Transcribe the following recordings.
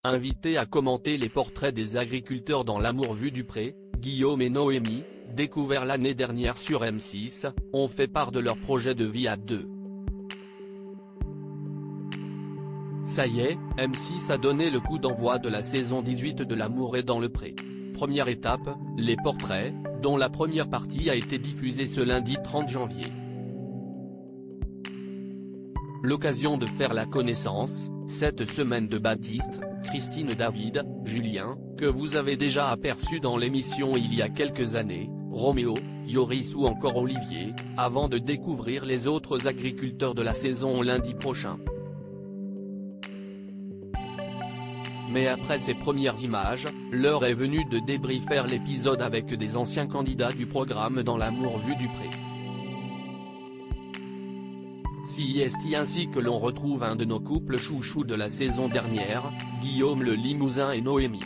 Invités à commenter les portraits des agriculteurs dans L'amour vu du pré, Guillaume et Noémie, découverts l'année dernière sur M6, ont fait part de leur projet de vie à deux. Ça y est, M6 a donné le coup d'envoi de la saison 18 de L'amour est dans le pré. Première étape, les portraits, dont la première partie a été diffusée ce lundi 30 janvier. L'occasion de faire la connaissance, cette semaine de Baptiste, Christine David, Julien, que vous avez déjà aperçu dans l'émission il y a quelques années, Roméo, Yoris ou encore Olivier, avant de découvrir les autres agriculteurs de la saison lundi prochain. Mais après ces premières images, l'heure est venue de débriefer l'épisode avec des anciens candidats du programme dans L'amour vu du pré. CIST ainsi que l'on retrouve un de nos couples chouchous de la saison dernière, Guillaume le Limousin et Noémie.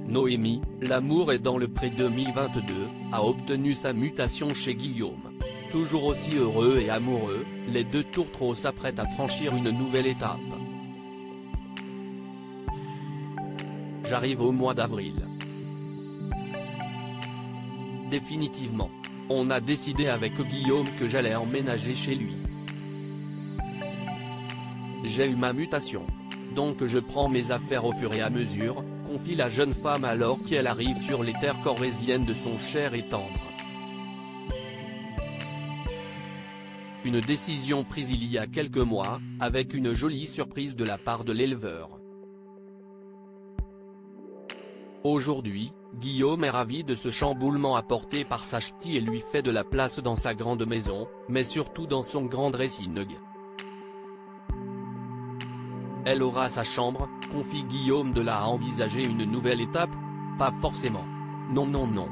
Noémie, L'amour est dans le pré 2022, a obtenu sa mutation chez Guillaume. Toujours aussi heureux et amoureux, les deux tourtereaux s'apprêtent à franchir une nouvelle étape. J'arrive au mois d'avril. Définitivement. On a décidé avec Guillaume que j'allais emménager chez lui. J'ai eu ma mutation. Donc je prends mes affaires au fur et à mesure, confie la jeune femme alors qu'elle arrive sur les terres corréziennes de son cher et tendre. Une décision prise il y a quelques mois, avec une jolie surprise de la part de l'éleveur. Aujourd'hui, Guillaume est ravi de ce chamboulement apporté par sa ch'ti et lui fait de la place dans sa grande maison, mais surtout dans son grand dressing. Elle aura sa chambre, confie Guillaume. De là à envisager une nouvelle étape? Pas forcément. Non non non.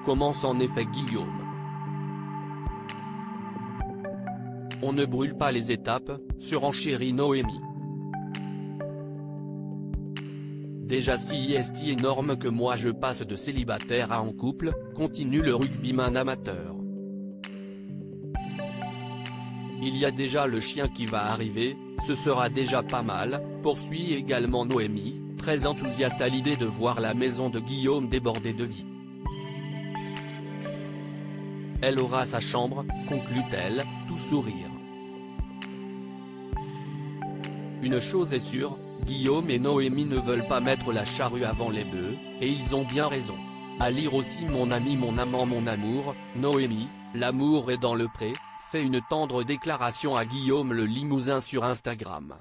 Commence en effet Guillaume. On ne brûle pas les étapes, surenchérit Noémie. Déjà si est énorme que moi je passe de célibataire à en couple, continue le rugbyman amateur. Il y a déjà le chien qui va arriver, ce sera déjà pas mal, poursuit également Noémie, très enthousiaste à l'idée de voir la maison de Guillaume débordée de vie. Elle aura sa chambre, conclut-elle, tout sourire. Une chose est sûre, Guillaume et Noémie ne veulent pas mettre la charrue avant les bœufs, et ils ont bien raison. À lire aussi mon ami mon amant mon amour, Noémie, L'amour est dans le pré, fait une tendre déclaration à Guillaume le Limousin sur Instagram.